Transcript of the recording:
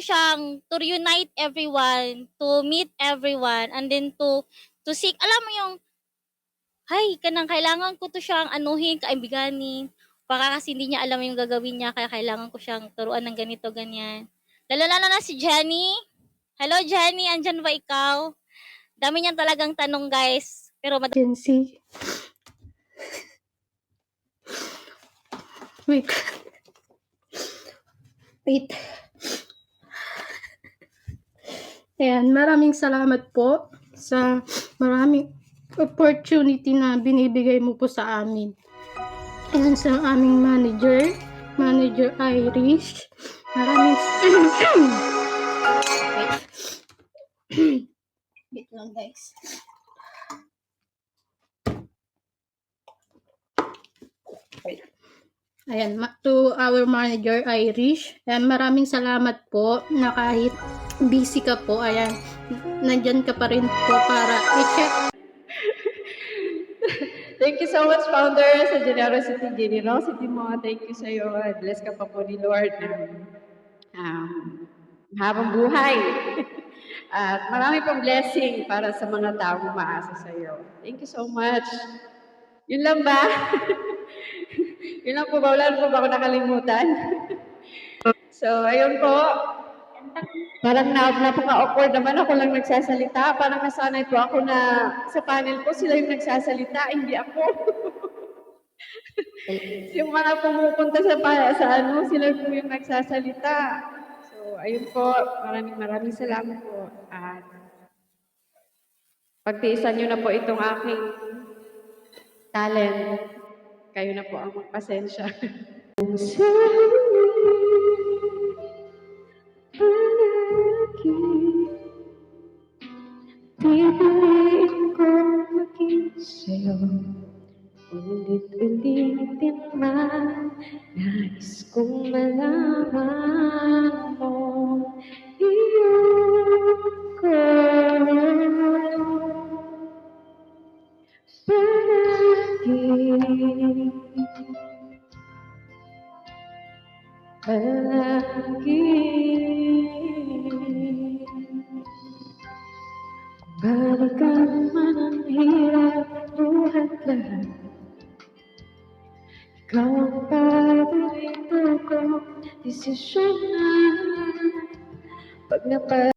siyang to reunite everyone, to meet everyone, and then to seek, alam mo yung, "Hay, kanang kailangan ko 'to siyang anuhin, kaibiganin." Baka kasi hindi niya alam yung gagawin niya kaya kailangan ko siyang turuan ng ganito, ganyan. Lalo-lalo na si Jenny. Hello, Jenny, andiyan ba ikaw? Dami niyan talagang tanong, guys, pero Agency. Wait. Wait. Ayan, maraming salamat po sa maraming opportunity na binibigay mo po sa amin. Ayan, sa aming Manager Irish. Maraming wait lang, guys. Wait. Ayan, to our Manager Irish. Ayan, maraming salamat po na kahit busy ka po, ayan, nandyan ka pa rin po para i-check. Thank you so much, Founder, sa generosity mo. Thank you sa iyo. Bless ka pa po ni Lord ng habang buhay. At marami pong blessing para sa mga taong umaasa sa iyo. Thank you so much. Yun lang ba? Yun lang po ba? Wala po ba ako nakalimutan? So, ayun po. Parang napaka-awkward naman ako lang nagsasalita. Parang nasanay po ako na sa panel ko sila yung nagsasalita, hindi ako. Yung mga pumupunta sa sila po yung nagsasalita. So, ayun po. Maraming salamat po. At pagtiisan nyo na po itong aking talent. Kayo na po ang magpasensya. Pipiliin kong maging sa'yo. Ulit-ulitin man, nais kong malaman mo. Iyon ko palagi. Balikan man ang hirap buhat lahat. Ikaw ang paborito ko, desisyon na pag